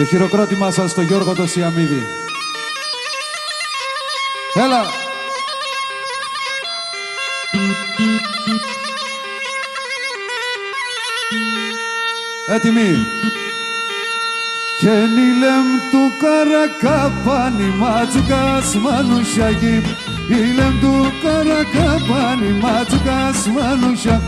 Το χειροκρότημά σας στο Γιώργο το Σιαμίδη. Έλα! Έτοιμοι! Και νίλεμ του καρακαπάνι ματζουκάς μανουσιάκι, νίλεμ του καρακαπάνι ματζουκάς μανουσιά,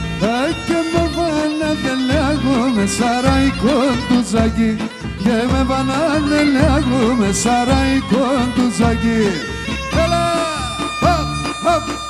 και με βάνατε λέγω με σαραϊκό του ζάκι, και με βάνατε λέγω με σαραϊκό του ζάκι. Έλα! Χοπ! Χοπ!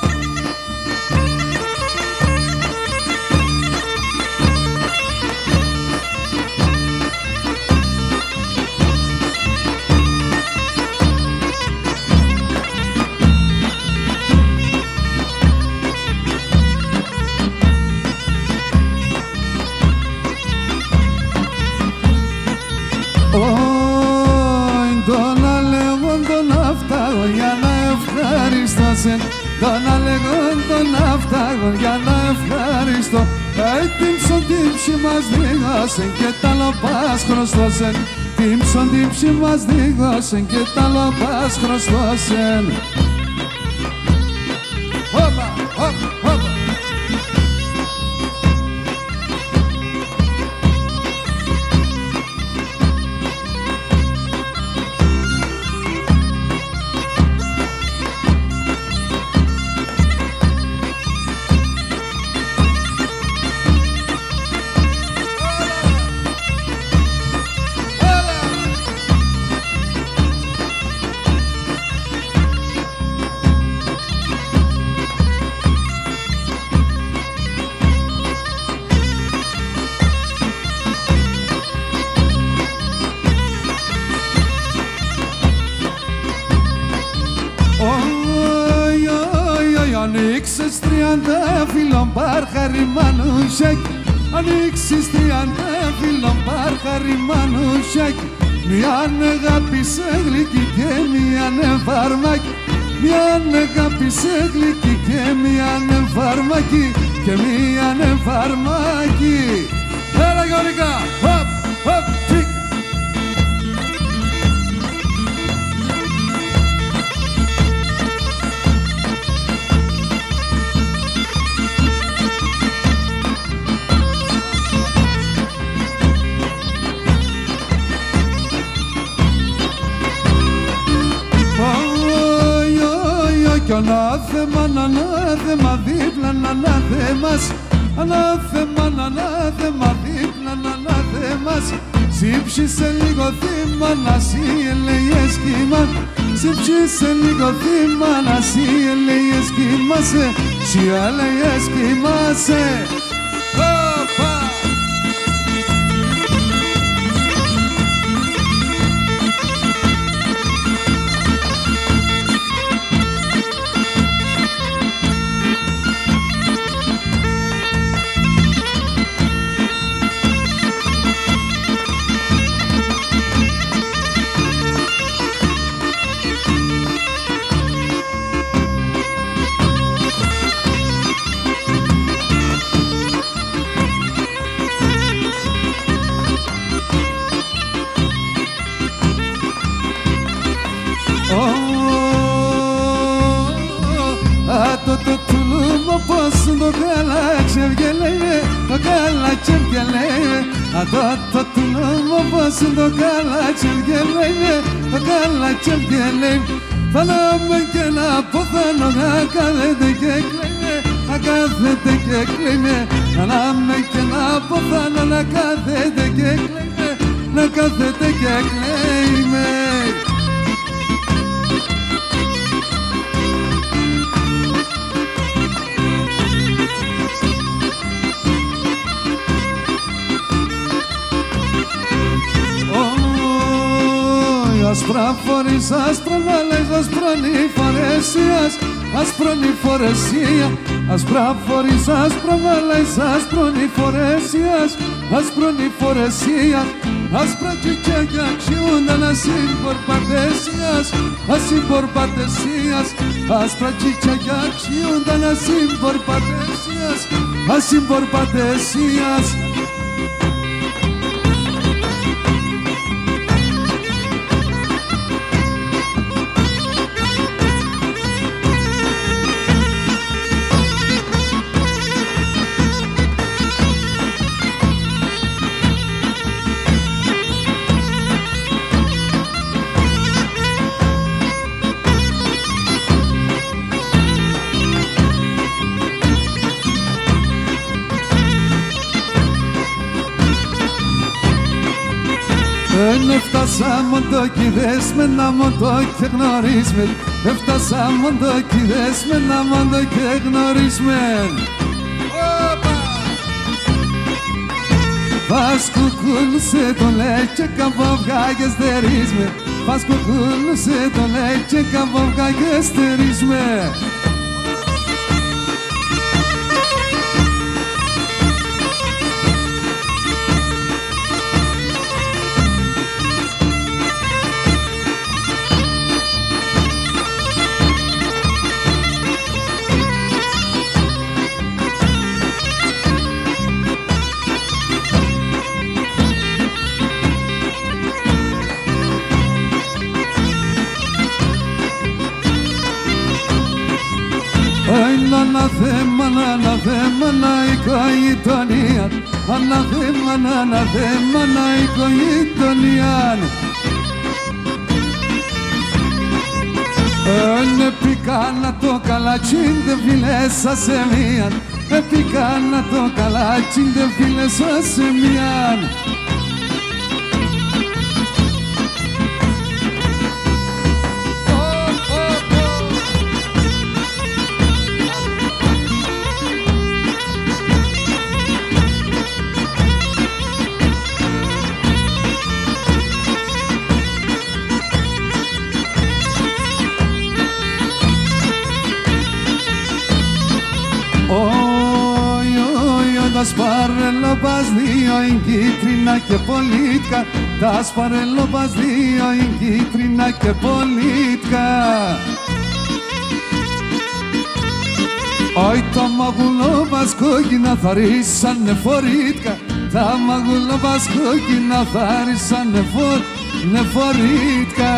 Τον αλεγόν τον αυτάγον για να ευχαριστώ. Τύψον τύψη μας δίγωσεν και τα λοπάς χρωστώσεν. Τύψον τύψη μας δίγωσεν και τα λοπάς χρωστώσεν. Όπα, όπα, όπα. Ανοίξεις 30 φίλων παρχαρι μανουσιάκι, ανοίξεις 30 φίλων παρχαρι μανουσιάκι, μιαν αγάπη σε γλυκή και μιαν φαρμάκι, μιαν αγάπη σε γλυκή και μιαν φαρμάκι, και μιαν φαρμάκι. Έλα Γιώργικα, χοπ, χοπ, τσικ. Κι ανάθεμα, ανάθεμα, δίπλα, ανάθεμας, ανάθεμα, ανάθεμα, δίπλα, ανάθεμας. Σύψησε λίγο θύμα, να σύ ελέγες κύμα, σύψησε λίγο θύμα, να σύ ελέγες κύμασε, σύ ελέγες κύμασε. Το τουλούμο πως το καλάτσι βγελέγε, το καλάτσι βγελέγε. Το τουλούμο πως το καλάτσι βγελέγε, το καλάτσι βγελέγε. Θα λέμε και να ποθάνω να κάθεται και κλαίγε, να κάθεται και κλαίγε. Θα λέμε και να ποθάνω να κάθεται και κλαίγε, να κάθεται και κλαίγε. Άσπρα φορείς, άσπρα να λες, άσπρονη φορεσίας, άσπρονη φορεσία. Άσπρα φορείς, άσπρα να λες, άσπρονη φορεσίας, άσπρονη φορεσία. Άσπρα τσιτσάκια αξιούνταν ασυμπορπατεσίας, ασυμπορπατεσίας. Άσπρα τσιτσάκια αξιούνταν ασυμπορπατεσίας, ασυμπορπατεσίας. Έφτασα μοντό κι δες με ένα μοντό και γνωρίσμεν. Έφτασα μοντό κι δες με ένα μοντό και γνωρίσμεν. Φας κουκούλουσε το λέει και καμπόβγα και στερίσμεν. Φας κουκούλουσε το λέει και καμπόβγα και στερίσμεν. Αναθέμα η γειτονία, αναθέμα η γειτονία. Επικάνα το καλάτσι δε φίλεσα σε μίαν. Επικάνα το καλάτσι δε φίλεσα σε μίαν. Τα σπαρέλο πας δύο είναι κίτρινα και πολίτκα. Τα σπαρέλο πας δύο είναι κίτρινα και πολίτκα. Όι το μαγουλό μας κόκκινα θα ρίσανε φορίτκα. Τα μαγουλό μας κόκκινα θα ρίσανε φορίτκα.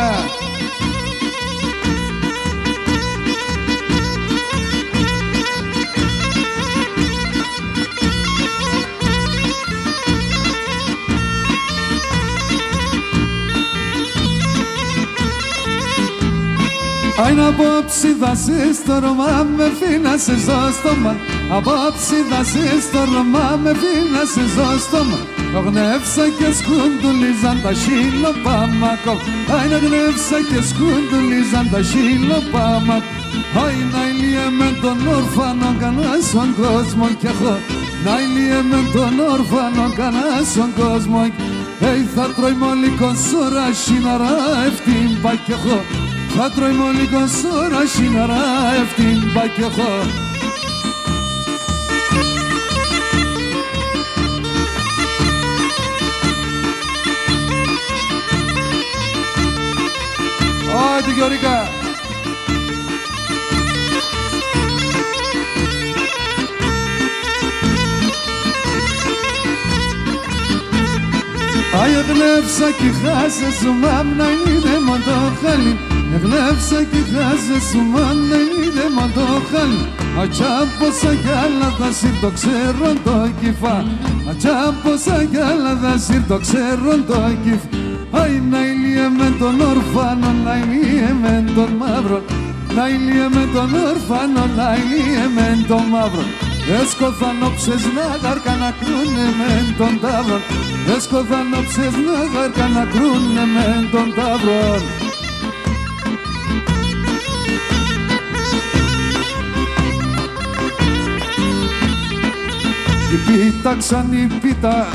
Άιν απόψη θα σε στο Ρωμά με φύνα σε ζω στόμα. Απόψη θα σε στο Ρωμά με φύνα σε ζω στόμα. Γνεύσα και σκουντουλίζαν τα χειλοπάμακο. Άιν γνεύσα και σκουντουλίζαν τα χειλοπάμακο. Άιν να ηλίε με τον όρφανο κανά στον κόσμο κι εγώ. Να ηλίε με τον όρφανο κανά στον κόσμο. Θα τρώει μολικό σωρά σιναρά ευτύμπα κι εγώ. Θα τρώει μολικό σωρά σιναρά ευτύμπα κι εγώ. Άντε Γεωργικά! Άι εγνεύσα κι χάσε σου μάμνα είδε μον το χάλι. Εγνεύσα κι χάσε σου μάμνα είδε μον το χάλι. Ατσάμποσα κι άλλα θα σύρ το ξέρω το κυφά. Ατσάμποσα κι άλλα θα σύρ το ξέρω το κυφά. Άι να ηλίε με τον όρφανο, να ηλίε με τον μαύρο. Να ηλίε με τον όρφανο, να ηλίε με τον μαύρο. Έσκοθανόψες να γαρκα να κρούνε με τον ταύρον. Έσκοθανόψες να γαρκα να κρούνε με τον ταύρον. Η πίτα ξανή πίτα.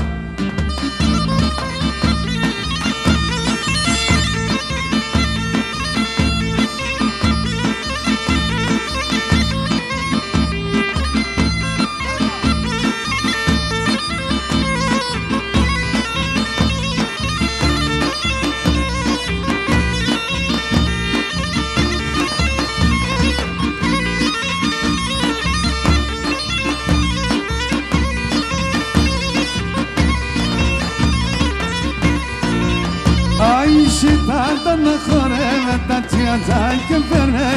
Η σιτάντα να χορεύε τα τσιατζά και φέρνε.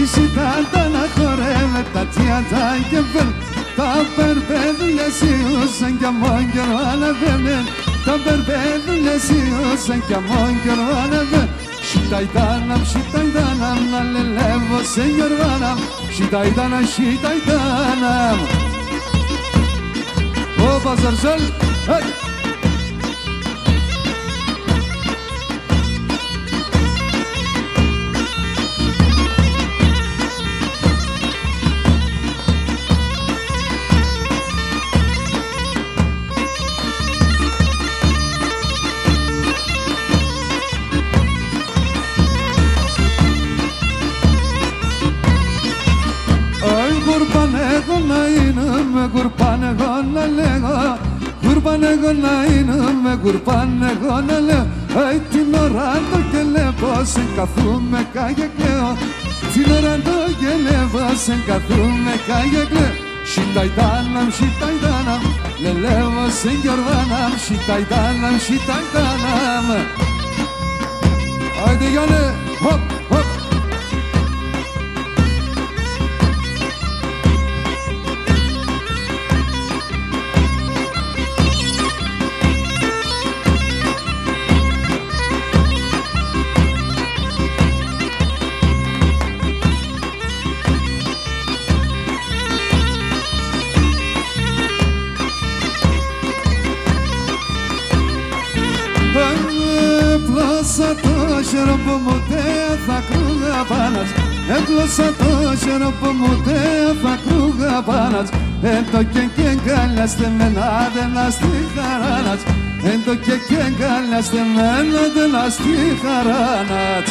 Η σιτάντα να χορεύε τα τσιατζά και φέρνε. Τα περπέδουλες ιούσαν κι αμόν καιρό ανεβαίνε. Τα περπέδουλες ιούσαν κι αμόν καιρό ανεβαίνε. Σιταϊτάναμ, σιταϊτάναμ, να λελεύω σε γιορβάναμ. Σιταϊτάναμ, σιταϊτάναμ. Ω Παζαρζέλ, hey! να λέγω, κουρπάν εγώ να είναι, κουρπάν εγώ να λέω. Την ώρα το κελεύω, σε καθούμε κάγε κλαίω. Την ώρα το κελεύω, σε καθούμε κάγε κλαίω. Şitaydanam, şitaydanam, lelevo senyorvanam, şitaydanam, şitaydanam. Haydi gane, hop, hop. Έπλωσα το χέροπο μου, δεν θα κρούγα πάνας. Έπλωσα το χέροπο μου, δεν θα κρούγα πάνας. Το και εγκαλιάστε με να δεν στη χαράνας. Το και εγκαλιάστε με να δεν στη χαράνας.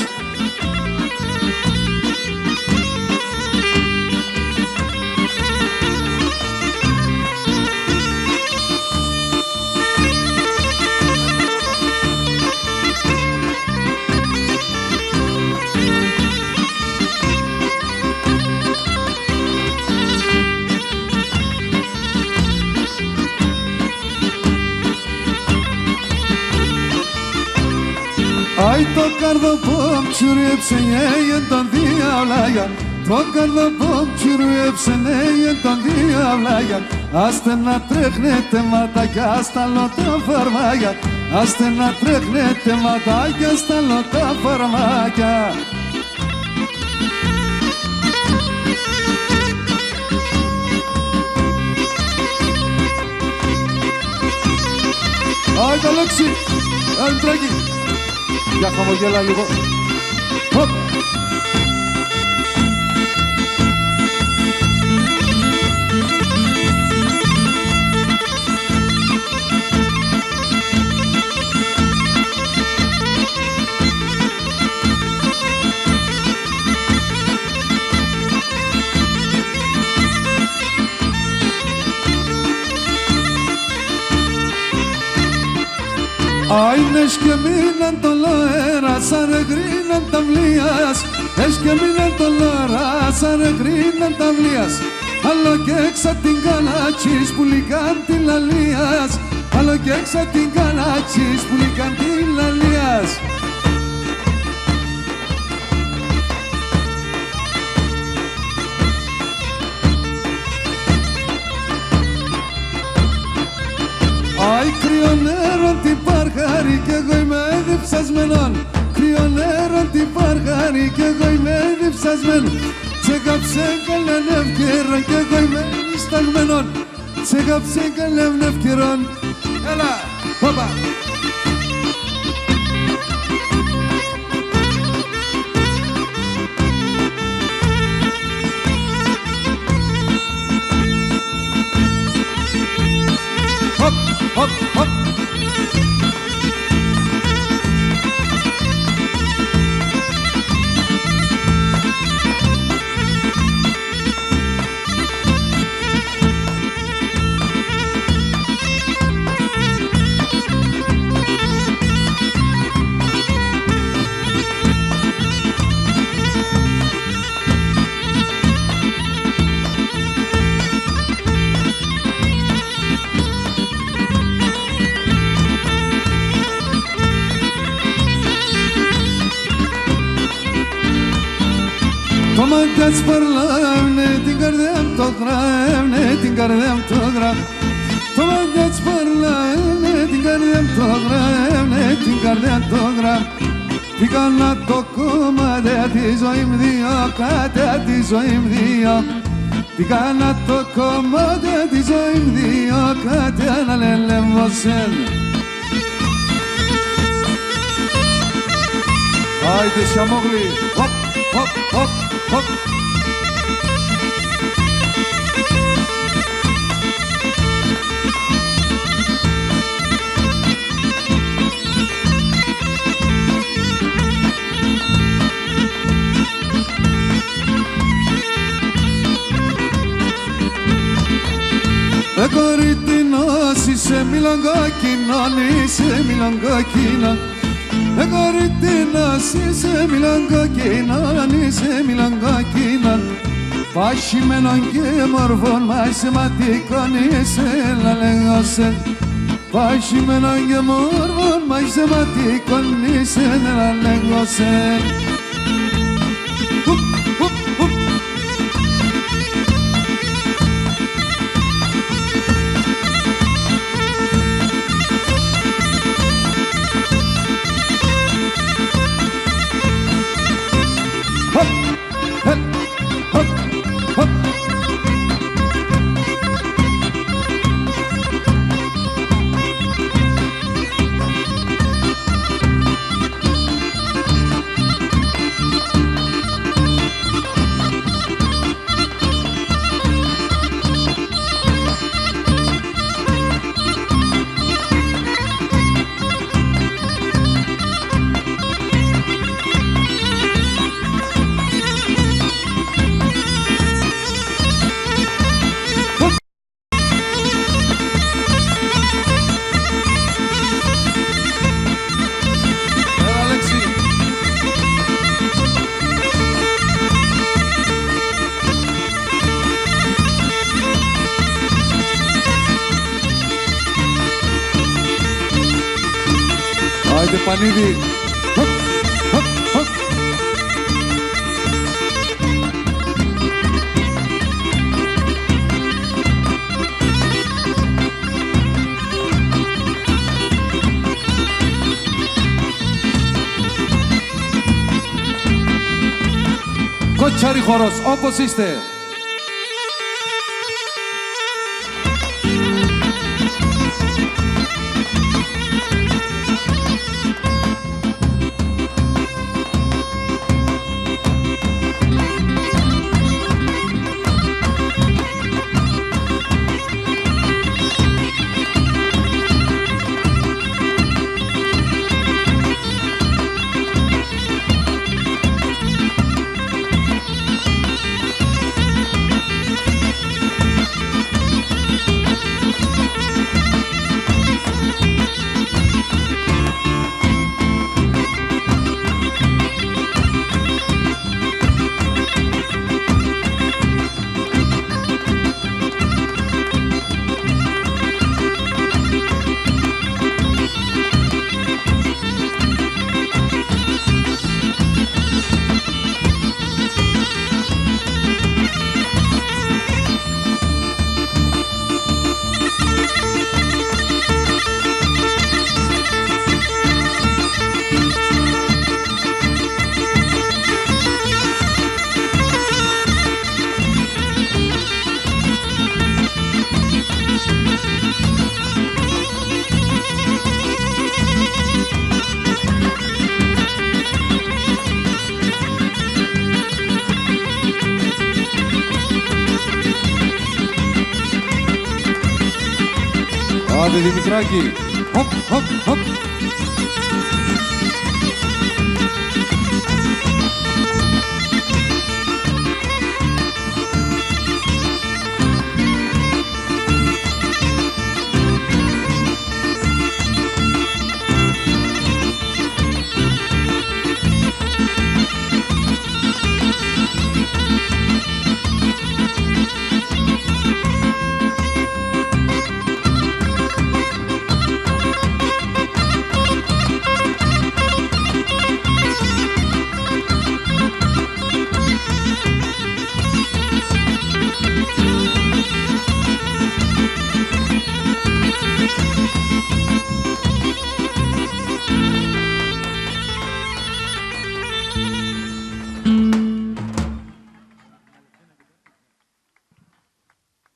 Ai to kardopom çürüyepse neyen ton diavlaya. To kardopom çürüyepse neyen ton diavlaya. Aste na trehnete mataya asta lota farmaya. Aste na trehnete mataya asta lota farmaya. Ai Alexi, Andregi. Για χαμογέλα λίγο. Hop. Ai, neșche mine dolora, sare grina tamlias. Neșche mine dolora, sare grina tamlias. Άλλο και έξα την κανάτσις που λυκάν την λαλίας. Άλλο και έξα την κανάτσις που λυκάν την λαλίας. Ai, κρύο νερό την παρχάρι κι εγώ είμαι διψασμένον. Κρύο νερό την παρχάρι κι εγώ είμαι διψασμένον. Τσέκαψε καλέν ευκαιρόν κι εγώ είμαι νησταγμένον. Τσέκαψε καλέν ευκαιρόν. Έλα, παπα. Hop, hop, hop. Το μάγκας παρλάμνε την καρδιά μου το γράμνε, την καρδιά μου το γράμνε. Το μάγκας παρλάμνε την καρδιά μου το γράμνε, την καρδιά μου το γράμνε. Πήγα να το κομμάτι τη ζωή μου δύο, κάτι τη ζωή μου δύο. Πήγα να το κομμάτι τη ζωή μου δύο, κάτι να λένε μοσέν. Άιντε Σιαμόγλη, hop, hop, hop, hop. Corito είσαι μιλαγκάκινα, είσαι μιλαγκάκινα. Εγωρίτινας είσαι μιλαγκάκινα, είσαι μιλαγκάκινα. Πάσχημενον και μορφών μαθηματικών είσαι λαλεγώσε. Πάσχημενον και μορφών μαθηματικών είσαι λαλεγώσε. Άιντε Πανίδη. Κοτσάρι χορός, όπως είστε. Άντε Δημητράκη, χοπ, χοπ, χοπ.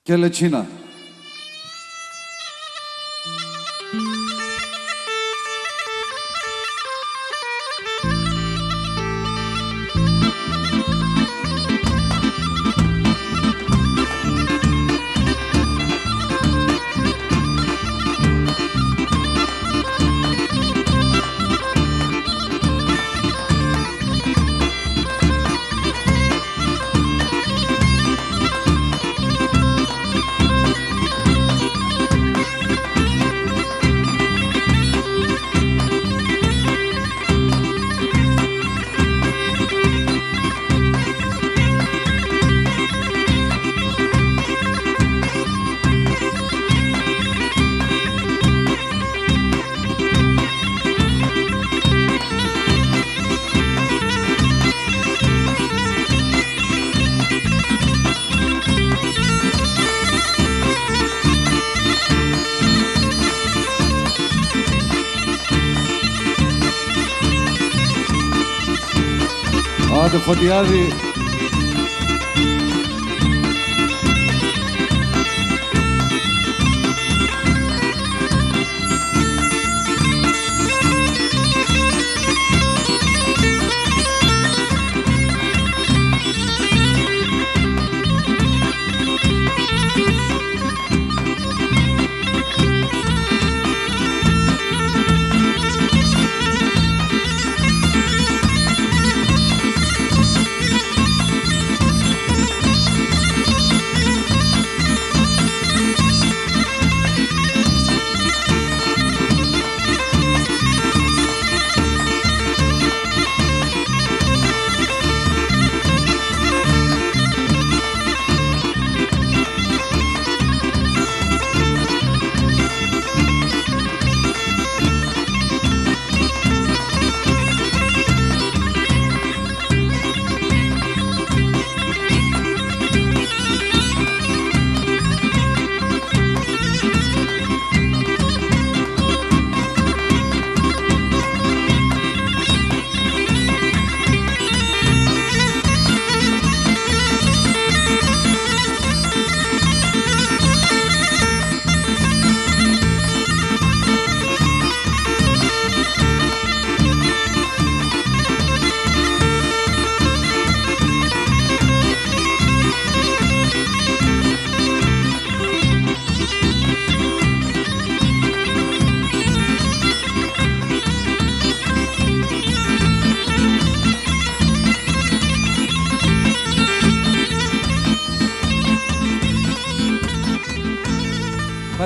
Και Λετσίνα. Άντε Φωτιάδη.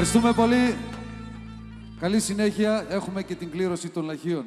Ευχαριστούμε πολύ. Καλή συνέχεια. Έχουμε και την κλήρωση των λαχείων.